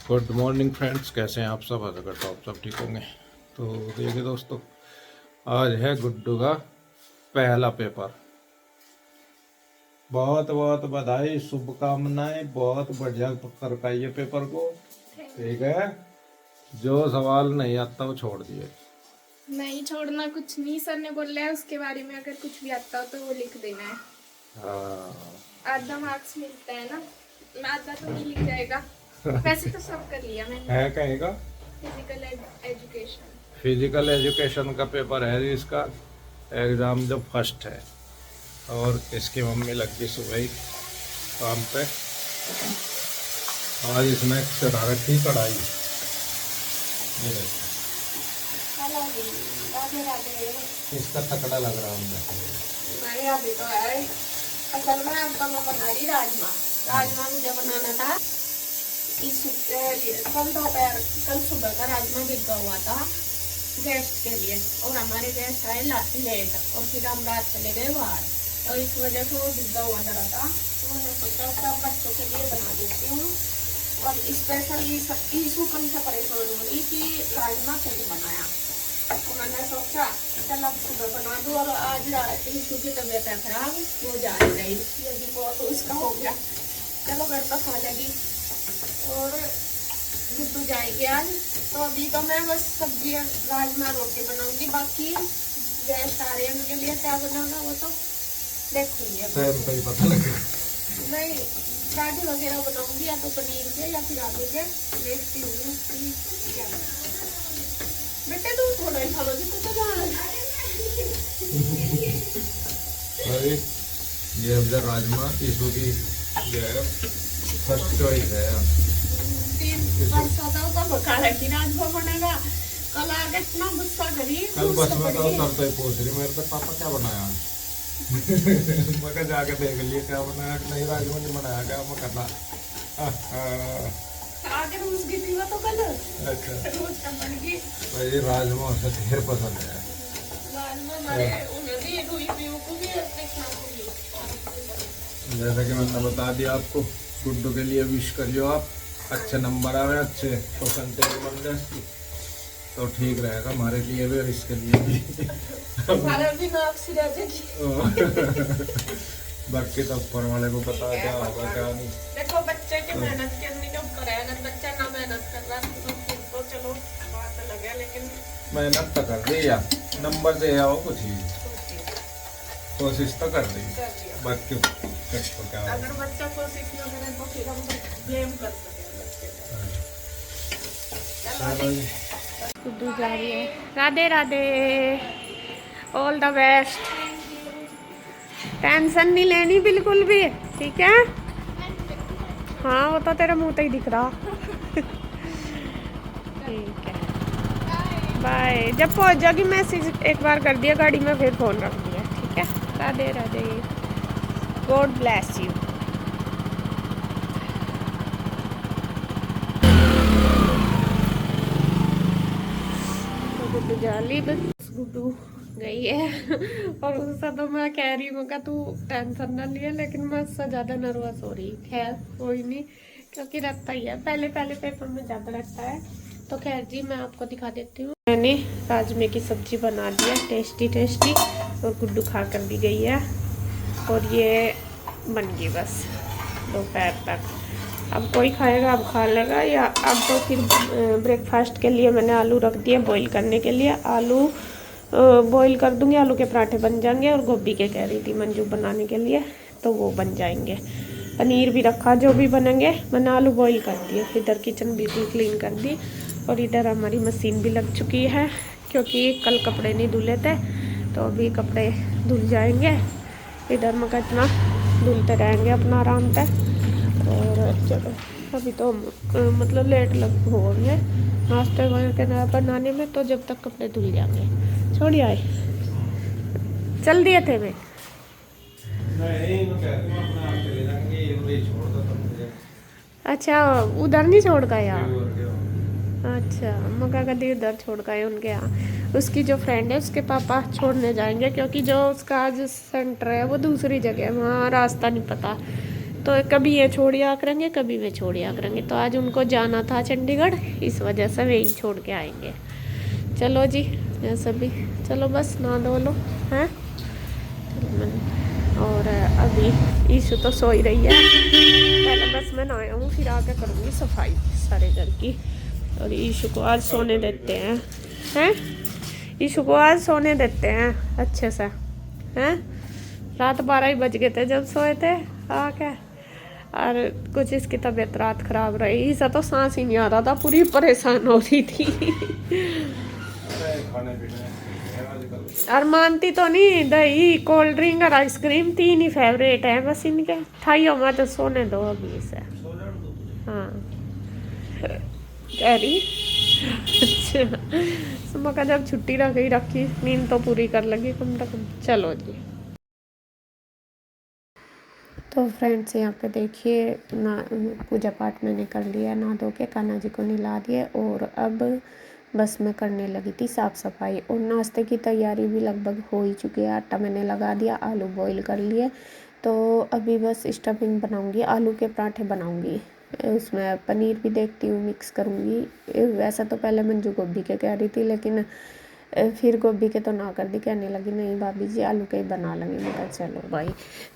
Good morning friends, कैसे हैं आप सब? आशा करता हूँ आप सब ठीक होंगे। तो देखिए दोस्तों, आज है गुड्डू का पहला पेपर। बहुत बहुत बधाई, शुभकामनाएं। बहुत बढ़िया कर पाइए पेपर को। ठीक है, जो सवाल नहीं आता वो छोड़ दिए। नहीं छोड़ना कुछ नहीं, सर ने बोला है उसके बारे में अगर कुछ भी आता हो तो वो लिख देना है। हाँ, आधा मार्क्स मिलता है ना, आधा तो नहीं लिख जाएगा। वैसे तो सब कर लिया मैंने। है कहीं का फिजिकल एजुकेशन। फिजिकल एजुकेशन का पेपर है इसका एग्ज़ाम, जो फर्स्ट है। और इसकी मम्मी लग गई सुबह ही काम पे। आज इसने चढ़ा रखी कढ़ाई। ये देखो, राधे राधे। इसका तकड़ा लग रहा है मुझे। अरे अभी तो है, असल में अब तो मैं बना रही राजमा। राजमा मुझे बनाना था कल दोपहर, कल सुबह का राजमा भिगा हुआ था गेस्ट के लिए, और हमारे गेस्ट आए लेट, और फिर हम रात चले गए बाहर, और इस वजह से वो भिगा हुआ जरा था। तो मैंने सोचा सब बच्चों के लिए बना देती हूँ। और स्पेशली ईशू कल से परेशान हो रही कि राजमा कैसे बनाया, तो मैंने सोचा चल अब सुबह बना दूँ। और आज ईशू की तबीयत है खराब, वो जा नहीं रही, यदि बहुत उसका हो गया, चलो घर पर खा लेगी। और गुड्डू जाएगी आज, तो अभी तो मैं बस सब्जी राजमा रोटी बनाऊंगी। बाकी गेस्ट आ रहे हैं, उनके लिए क्या बनाना वो तो देखूंगी। पता लगे नहीं, पराठे वगैरह बनाऊंगी, या तो पनीर के या फिर आलू के। देखती हूँ क्या बेटे, तुम थोड़ा ही खा लोगी तो अरे ये अब राजमा ईशू की जो है फर्स्ट चॉइस है। राजमा बनेगा। कल आगे इतना गुस्सा करी, कल बस में तो उतरते ही पूछ रही मेरे से, पापा क्या बनाया? मैं कहा जाके देख लिए क्या बनाया कि नहीं, राजमा नहीं बनाया क्या? मैं करना आगे रोज की थी वो तो कल। अच्छा, रोज का बन गई। भाई राजमा उसे ढेर पसंद है। राजमा हमारे उन्हें हुई पीऊ को भी अपने खाने जैसा कि मैंने बता दिया आपको, गुड्डू के लिए विश करियो आप, अच्छे नंबर आवे, अच्छे परसेंटेज बन जाए इसकी, तो ठीक रहेगा हमारे लिए भी और इसके लिए भी। हमारा भी नाक सिरा जाएगी। बाकी तो ऊपर वाले को पता है क्या होगा क्या नहीं। देखो बच्चे की मेहनत करने के ऊपर है, अगर बच्चा ना मेहनत कर रहा तो फिर तो चलो बात अलग है, लेकिन मेहनत तो कर दी यार, नंबर से आओ कुछ ही कोशिश तो कर दी। बाकी तो क्या होगा। अगर बच्चा कोशिश न करे तो फिर हम ब्लेम कर सकते हैं। गुड्डू जा रही है। Radhe Radhe, all the best. Tension नहीं लेनी बिल्कुल भी, ठीक है? हाँ वो तो तेरा मुंह तो ही दिख रहा। ठीक है, बाय। जब पहुंच जाएगी मैसेज एक बार कर दिया गाड़ी में, फिर फोन रख दिया, ठीक है? Radhe Radhe, God bless you. Guddu जाली, बस गुड्डू गई है। और उससे तो मैं कह रही हूँ कि तू टेंशन ना लिए, लेकिन मैं उससे ज़्यादा नर्वस हो रही। खैर कोई नहीं, क्योंकि रखता ही है, पहले पहले पेपर में ज़्यादा रखता है। तो खैर जी, मैं आपको दिखा देती हूँ। मैंने राजमे की सब्जी बना दी है, टेस्टी टेस्टी, और गुड्डू खा कर भी गई है। और ये बन गई बस दोपहर तक। अब कोई खाएगा, अब खा लेगा, या अब तो फिर ब्रेकफास्ट के लिए मैंने आलू रख दिए बॉईल करने के लिए। आलू बॉईल कर दूंगी, आलू के पराठे बन जाएंगे। और गोभी के कह रही थी मंजू बनाने के लिए, तो वो बन जाएंगे। पनीर भी रखा, जो भी बनेंगे। मैंने आलू बॉईल कर दिए, इधर किचन बिल्कुल क्लीन कर दी, और इधर हमारी मशीन भी लग चुकी है, क्योंकि कल कपड़े नहीं धुले थे, तो अभी कपड़े धुल जाएंगे। इधर मैं इतना धुलते रहेंगे अपना आराम से। और चलो अभी तो मतलब लेट लग होंगे नाश्ते वगैरह बनाने में, तो जब तक कपड़े धुल जाएंगे। छोड़ आए, चल दिए थे मैं। अच्छा, उधर नहीं छोड़ गए यार? अच्छा, मका कदी उधर छोड़ गए उनके यहाँ। उसकी जो फ्रेंड है उसके पापा छोड़ने जाएंगे, क्योंकि जो उसका आज सेंटर है वो दूसरी जगह है, वहाँ रास्ता नहीं पता। तो कभी ये छोड़ दिया करेंगे, कभी वे छोड़ दिया करेंगे। तो आज उनको जाना था चंडीगढ़, इस वजह से वे ही छोड़ के आएंगे। चलो जी, ऐसा भी चलो बस नहा धो लो हैं। और अभी ईशु तो सो ही रही है, पहले बस मैं नहाया हूँ, फिर आके करूँगी सफाई सारे घर की। और ईशु को आज सोने देते हैं ईशु को आज सोने देते हैं अच्छे से हैं। रात 12 ही बज गए थे जब सोए थे आके। और कुछ इसकी तबीयत रात खराब रही, इसे तो सांस ही नहीं आ रहा था, पूरी परेशान हो रही थी। और मानती तो नहीं, दही कोल्ड ड्रिंक और आइसक्रीम 3 ही फेवरेट है बस इनके। थाइयों में तो सोने दो अभी इसे। हाँ कह रही अच्छा, सुबह का जब छुट्टी रखी नींद तो पूरी कर लगी कम से कम। चलो जी, तो फ्रेंड्स यहाँ पे देखिए ना, पूजा पाठ मैंने कर लिया, नहा धो के कान्हा जी को नहला दिए। और अब बस मैं करने लगी थी साफ़ सफाई, और नाश्ते की तैयारी भी लगभग हो ही चुकी है। आटा मैंने लगा दिया, आलू बॉईल कर लिए, तो अभी बस स्टफिंग बनाऊंगी, आलू के पराठे बनाऊंगी। उसमें पनीर भी देखती हूँ मिक्स करूँगी। वैसा तो पहले मंजू गोभी के कह रही थी, लेकिन फिर गोभी के तो ना कर दी, कहने लगी नहीं भाभी जी आलू के ही बना लेंगे। मैं कहा चलो भाई।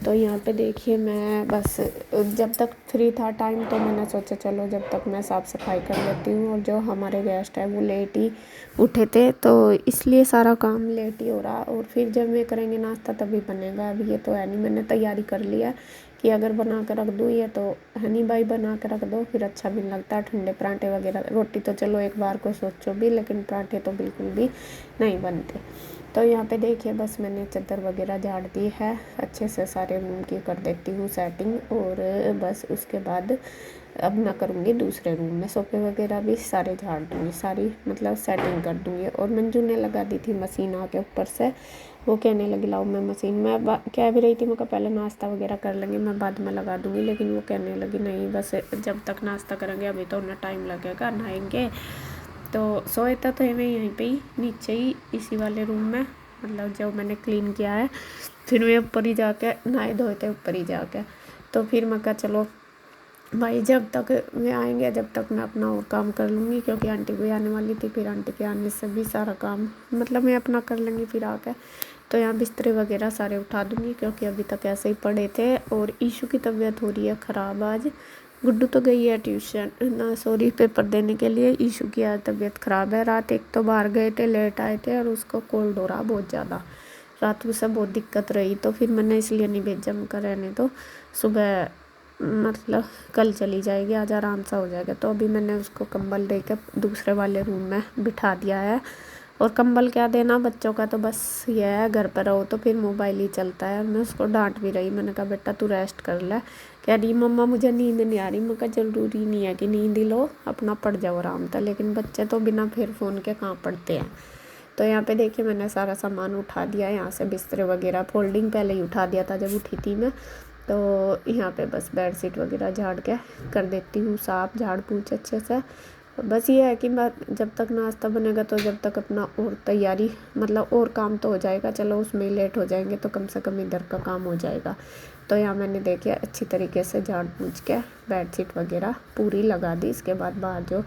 तो यहाँ पे देखिए मैं बस जब तक फ्री था टाइम, तो मैंने सोचा चलो जब तक मैं साफ़ सफाई कर लेती हूँ। और जो हमारे गेस्ट है वो लेट ही उठे थे, तो इसलिए सारा काम लेट ही हो रहा। और फिर जब मैं करेंगे नाश्ता तभी बनेगा, अभी ये तो है नहीं। मैंने तैयारी कर लिया कि अगर बना कर रख दूँ, ये तो हनी भाई बना कर रख दो, फिर अच्छा भी नहीं लगता। ठंडे पराठे वगैरह, रोटी तो चलो एक बार को सोचो भी, लेकिन पराठे तो बिल्कुल भी नहीं बनते। तो यहाँ पे देखिए बस मैंने चादर वगैरह झाड़ दी है, अच्छे से सारे रूम की कर देती हूँ सेटिंग। और बस उसके बाद अब मैं करूँगी दूसरे रूम में, सोफे वगैरह भी सारे झाड़ दूँगी, सारी मतलब सेटिंग कर दूँगी। और मंजू ने लगा दी थी मशीन आके ऊपर से, वो कहने लगी लाओ मैं मशीन में कह भी रही थी, मैं पहले नाश्ता वगैरह कर लेंगे, मैं बाद में लगा दूँगी। लेकिन वो कहने लगी नहीं बस जब तक नाश्ता करेंगे अभी तो उन्हें टाइम लगेगा, नहाएंगे। तो सोए तो थे मैं यहीं पे ही नीचे ही इसी वाले रूम में, मतलब जो मैंने क्लीन किया है। फिर मैं ऊपर ही जाके नहाए धोए थे ऊपर ही जाके। तो फिर मैं कहा चलो भाई जब तक वे आएंगे जब तक मैं अपना और काम कर लूँगी, क्योंकि आंटी भी आने वाली थी। फिर आंटी के आने से भी सारा काम मतलब मैं अपना कर लूँगी फिर आके। तो यहाँ बिस्तरे वगैरह सारे उठा दूँगी, क्योंकि अभी तक ऐसे ही पड़े थे। और ईशू की तबीयत हो रही है ख़राब आज। गुड्डू तो गई है ट्यूशन ना, सॉरी पेपर देने के लिए। ईशू की आज तबीयत ख़राब है। रात एक तो बाहर गए थे, लेट आए थे, और उसको कोल्ड हो रहा बहुत ज़्यादा, रात को सब बहुत दिक्कत रही। तो फिर मैंने इसलिए नहीं भेजा, मैं रहने तो सुबह मतलब कल चली जाएगी, आज आराम सा हो जाएगा। तो अभी मैंने उसको कंबल दे के दूसरे वाले रूम में बिठा दिया है। और कंबल क्या देना, बच्चों का तो बस ये है घर पर रहो तो फिर मोबाइल ही चलता है। मैं उसको डांट भी रही, मैंने कहा बेटा तू रेस्ट कर ले। कह रही मम्मा मुझे नींद नहीं आ रही। मैं कहा ज़रूरी नहीं है कि नींद ही लो, अपना पढ़ जाओ आराम से। लेकिन बच्चे तो बिना फिर फ़ोन के कहाँ पढ़ते हैं। तो यहाँ पे देखिए मैंने सारा सामान उठा दिया, यहाँ से बिस्तर वगैरह फोल्डिंग पहले ही उठा दिया था जब उठी थी मैं। तो यहाँ पे बस बेडशीट वगैरह झाड़ के कर देती हूँ साफ़, झाड़ पूछ अच्छे से। बस ये है कि मैं जब तक नाश्ता बनेगा तो जब तक अपना और तैयारी मतलब और काम तो हो जाएगा, चलो उसमें लेट हो जाएंगे तो कम से कम इधर का काम हो जाएगा। तो यहाँ मैंने देखिए अच्छी तरीके से झाड़ पूछ के बेडशीट वगैरह पूरी लगा दी। इसके बाद बाहर जो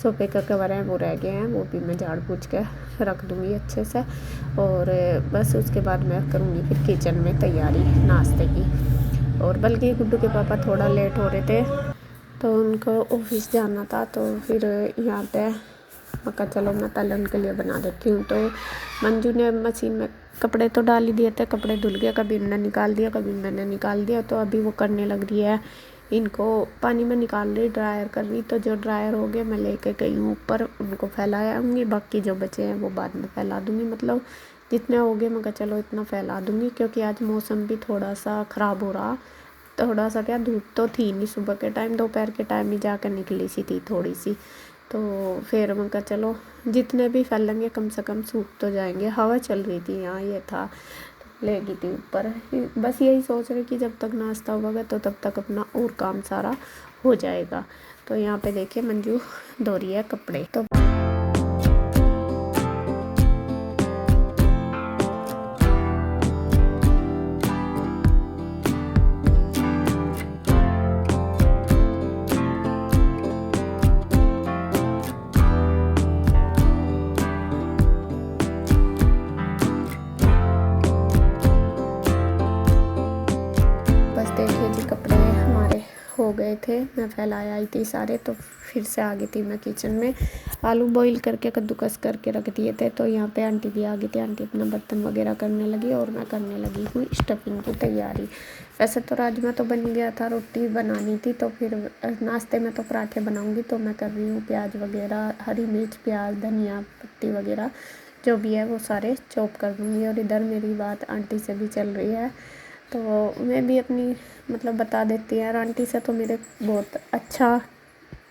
सोफे का कवर है वो रह गए हैं, वो भी मैं झाड़ पूछ के रख दूँगी अच्छे से। और बस उसके बाद मैं करूँगी फिर किचन में तैयारी नाश्ते की। और बल्कि गुड्डू के पापा थोड़ा लेट हो रहे थे तो उनको ऑफिस जाना था, तो फिर यहाँ पे मैं कहा चलो मैं पहले उनके लिए बना देती हूँ। तो मंजू ने मशीन में कपड़े तो डाल ही दिए थे, कपड़े धुल गए, कभी इन्होंने निकाल दिया कभी मैंने निकाल दिया। तो अभी वो करने लग रही है, इनको पानी में निकाल रही, ड्रायर कर रही। तो जो ड्रायर हो गए मैं लेके गई हूँ ऊपर, उनको फैलाऊँगी, बाकी जो बचे हैं वो बाद में फैला दूँगी। मतलब जितने हो गए मैं कहा चलो इतना फैला दूँगी, क्योंकि आज मौसम भी थोड़ा सा ख़राब हो रहा। थोड़ा सा क्या धूप तो थी नहीं सुबह के टाइम, दोपहर के टाइम ही जाकर निकली सी थी थोड़ी सी। तो फिर मैं कहा चलो जितने भी फैलेंगे कम से कम सूख तो जाएंगे। हवा चल रही थी यहाँ, ये था लेगी थी ऊपर। बस यही सोच रही कि जब तक नाश्ता होगा तो तब तक अपना और काम सारा हो जाएगा। तो यहाँ पे देखिए मंजू धो रही है कपड़े। तो गए थे, मैं फैलाया आई थी सारे, तो फिर से आ गई थी मैं किचन में। आलू बॉईल करके कद्दूकस करके रख दिए थे, तो यहाँ पे आंटी भी आ गई थी। आंटी अपना बर्तन वगैरह करने लगी और मैं करने लगी हूँ स्टफिंग की तैयारी। वैसे तो राजमा तो बन गया था, रोटी बनानी थी, तो फिर नाश्ते में तो पराठे बनाऊँगी, तो मैं कर रही हूँ प्याज वगैरह, हरी मिर्च, प्याज, धनिया पत्ती वगैरह जो भी है वो सारे चॉप कर दूँगी। और इधर मेरी बात आंटी से भी चल रही है, तो मैं भी अपनी मतलब बता देती है। और आंटी से तो मेरे बहुत अच्छा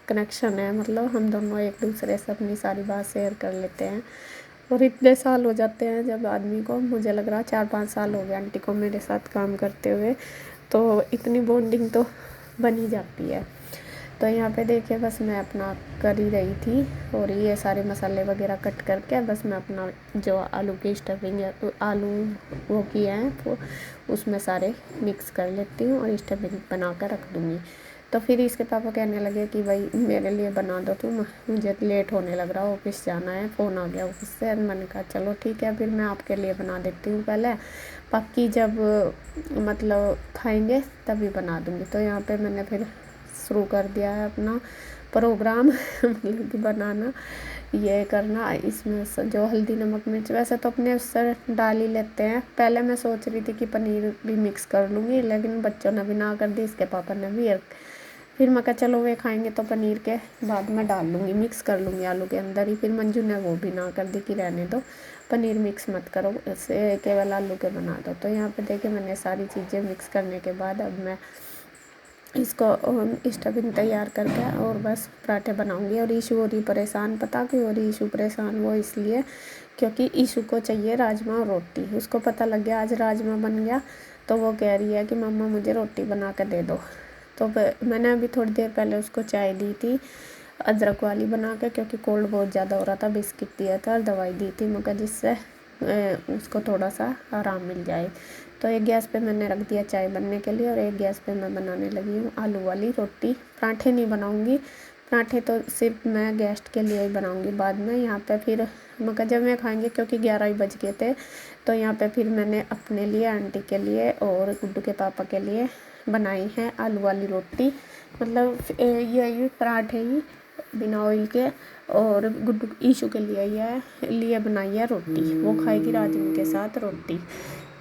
कनेक्शन है, मतलब हम दोनों एक दूसरे से अपनी सारी बात शेयर कर लेते हैं। और इतने साल हो जाते हैं जब आदमी को, मुझे लग रहा है 4-5 साल हो गए आंटी को मेरे साथ काम करते हुए, तो इतनी बॉन्डिंग तो बन ही जाती है। तो यहाँ पे देखिए बस मैं अपना कर ही रही थी, और ये सारे मसाले वगैरह कट करके बस मैं अपना जो आलू की स्टफिंग है, तो आलू वो किए हैं वो उसमें सारे मिक्स कर लेती हूँ और स्टफिंग बना कर रख दूँगी। तो फिर इसके पापा कहने लगे कि भाई मेरे लिए बना दो तुम, मुझे लेट होने लग रहा, ऑफिस जाना है, फ़ोन आ गया ऑफिस से। मैंने कहा चलो ठीक है, फिर मैं आपके लिए बना देती हूँ पहले, बाकी जब मतलब खाएंगे तभी बना दूँगी। तो यहाँ पे मैंने फिर शुरू कर दिया है अपना प्रोग्राम मतलब कि बनाना, ये करना। इसमें जो हल्दी नमक मिर्च वैसे तो अपने उससे डाल ही लेते हैं। पहले मैं सोच रही थी कि पनीर भी मिक्स कर लूँगी, लेकिन बच्चों ने भी ना कर दी, इसके पापा ने भी। फिर मैं कहा चलो वे खाएंगे तो पनीर के बाद में डाल लूँगी, मिक्स कर लूँगी आलू के अंदर ही। फिर मंजू ने वो भी ना कर दी कि रहने दो, पनीर मिक्स मत करो, इसे केवल आलू के बना दो। तो यहाँ पे देखिए मैंने सारी चीज़ें मिक्स करने के बाद अब मैं इसको स्टफिंग तैयार करके और बस पराठे बनाऊंगी। और ईशू हो रही परेशान, पता क्यों हो रही ईशू परेशान? वो इसलिए क्योंकि ईशू को चाहिए राजमा और रोटी। उसको पता लग गया आज राजमा बन गया, तो वो कह रही है कि मम्मा मुझे रोटी बना कर दे दो। तो मैंने अभी थोड़ी देर पहले उसको चाय दी थी अदरक वाली बना के, क्योंकि कोल्ड बहुत ज़्यादा हो रहा था। बिस्किट दिया था और दवाई दी थी मगर जिससे उसको थोड़ा सा आराम मिल जाए। तो एक गैस पे मैंने रख दिया चाय बनने के लिए, और एक गैस पे मैं बनाने लगी हूँ आलू वाली रोटी। पराठे नहीं बनाऊँगी, पराठे तो सिर्फ मैं गेस्ट के लिए ही बनाऊँगी बाद में। यहाँ पे फिर मगर जब मैं खाएंगे, क्योंकि 11 ही बज गए थे, तो यहाँ पे फिर मैंने अपने लिए, आंटी के लिए और गुड्डू के पापा के लिए बनाई है आलू वाली रोटी। मतलब यही पराठे ही बिना ऑयल के, और गुड्डू ईशू के लिए बनाई है रोटी, वो खाएगी राजमा के साथ रोटी।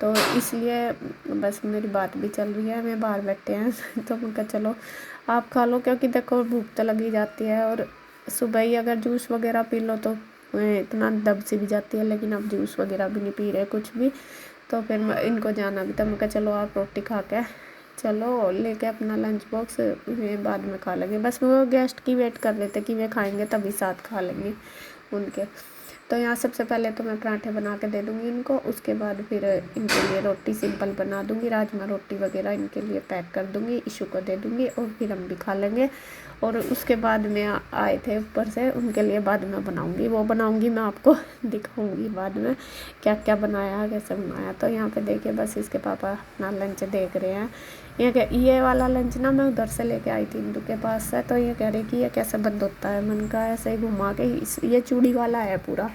तो इसलिए बस मेरी बात भी चल रही है, मैं बाहर बैठे हैं तो मैं कहा चलो आप खा लो, क्योंकि देखो भूख तो लगी जाती है। और सुबह ही अगर जूस वगैरह पी लो तो इतना दब सी भी जाती है, लेकिन अब जूस वगैरह भी नहीं पी रहे कुछ भी। तो फिर इनको जाना भी था, मैं कहा चलो आप रोटी खा के चलो लेके अपना लंच बॉक्स, वे बाद में खा लेंगे। बस वो गेस्ट की वेट कर रहे थे कि वे खाएंगे तभी साथ खा लेंगे उनके। तो यहाँ सबसे पहले तो मैं पराठे बना के दे दूँगी इनको, उसके बाद फिर इनके लिए रोटी सिंपल बना दूँगी, राजमा रोटी वगैरह इनके लिए पैक कर दूँगी, ईशू को दे दूँगी और फिर हम भी खा लेंगे। और उसके बाद में आए थे ऊपर से, उनके लिए बाद में बनाऊँगी, वो बनाऊँगी मैं आपको दिखाऊँगी बाद में क्या क्या बनाया, कैसे बनाया। तो यहाँ पे देखिए बस इसके पापा अपना लंच देख रहे हैं। ये वाला लंच ना मैं उधर से लेके आई थी इंदू के पास से, तो ये कह रही कि ये कैसे बंद होता है। मन का ऐसे ही घुमा के, ये चूड़ी वाला है पूरा,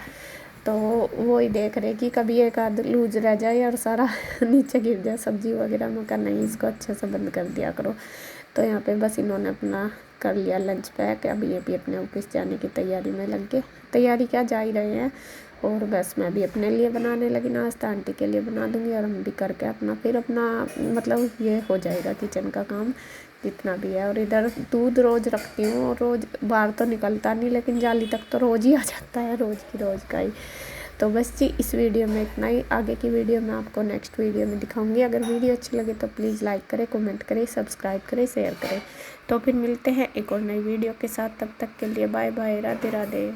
तो वो ही देख रहे कि कभी एक आध लूज रह जाए और सारा नीचे गिर जाए सब्जी वगैरह। मैं कहा नहीं, इसको अच्छे से बंद कर दिया करो। तो यहाँ पे बस इन्होंने अपना कर लिया लंच पैक, अभी ये भी अपने ऑफिस जाने की तैयारी में लग गए। तैयारी क्या, जा ही रहे हैं। और बस मैं भी अपने लिए बनाने लगी नाश्ता, आंटी के लिए बना दूँगी, और हम भी करके अपना फिर अपना मतलब ये हो जाएगा किचन का काम जितना भी है। और इधर दूध रोज़ रखती हूँ, और रोज़ बाहर तो निकलता नहीं, लेकिन जाली तक तो रोज़ ही आ जाता है, रोज़ की रोज़ का ही। तो बस जी इस वीडियो में इतना ही। आगे की वीडियो मैं आपको नेक्स्ट वीडियो में दिखाऊंगी। अगर वीडियो अच्छी लगे तो प्लीज़ लाइक करें, कमेंट करें, सब्सक्राइब करें, शेयर करें। तो फिर मिलते हैं एक और नई वीडियो के साथ, तब तक के लिए बाय बाय, राधे राधे।